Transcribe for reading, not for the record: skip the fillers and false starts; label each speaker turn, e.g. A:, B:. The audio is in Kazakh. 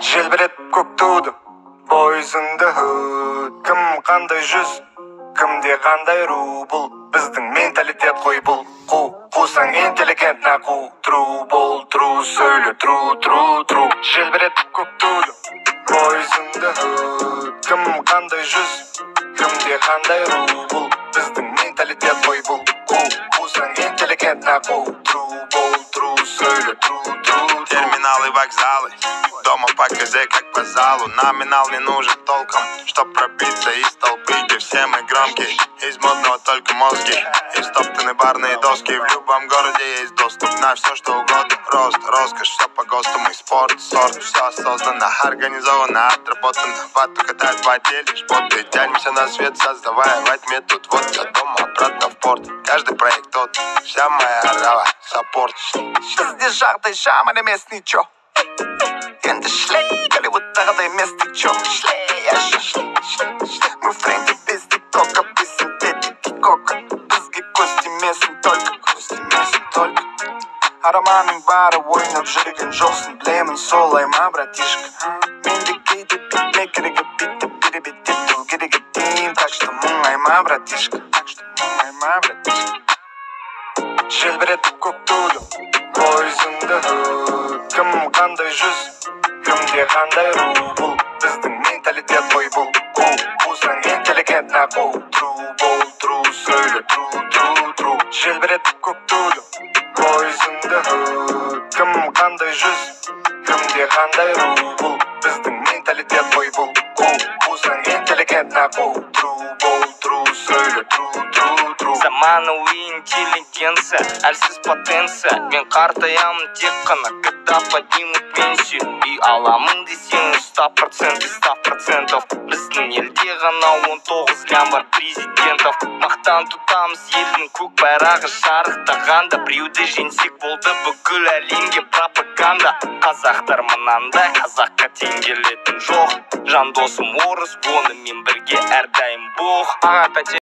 A: Желбіретіп көк туды бойызыңды кім қандай жүз кімде қандай ру бұл біздің менталитет қой бұл қусаң интеллигент нақу тру бол тру сөйле тру желбіретіп көк туды бойызыңды кім қандай жүз кімде қандай ру бұл біздің менталитет қой бұл қусаң интеллигент нақу тру бол тру сөйле тру
B: терминалы, вокзалы, дома по КЗ как по залу. Номинал не нужен толком, чтоб пробиться из толпы, где все мы громкие. Из модного только мозги, и стоптаны барные доски. В любом городе есть доступ на все, что угодно. Роскошь, все по ГОСТу, мы спорт, сорт. Все осознанно, организованно, отработано. Вату катают в отделе, шпоты. Тянемся на свет, создавая во тьме тут. Вот от дома обратно в порт. Каждый проект тот, вся моя орава, саппорт.
A: Бізде жағдай жаман емес ничо енді шлей Голливудтағыдай емес ничо мы в тренде без тиктока без синтетики кока бізге көз тимесін только арманың бары ойнап жүрген жоқсың білемін солай ма братишка менде кейде битмейкерге битті перебет ету керек дейін так что мұңай ма братишка желбіретіп көк туды бойызыңды кім қандай жүз кімде қандай ру бұл біздің менталитет қой бұл қусаң интеллигент нақу тру бол тру сөйле тру желбіретіп көк туды бойызыңды кім қандай жүз кімде қандай ру бұл біздің менталитет қой бұл қусаң интеллигент нақу тру бол тру сөйле тру
C: заманауи интеллигенция, әлсіз потенция. Мен қартаямын тек қана, когда подниму пенсию. И аламын десең 100%. Біздің елде ғана 19 лям бар президентов. Мақтан тұтамыз елдің көк байрағы шарықтағанда. Біреуді жеңсек болды бүкіл әлемге пропаганда. Қазақтар мынандай, қазаққа тең келетін жоқ. Жан досым орыс, онымен бірге әрдайым бол.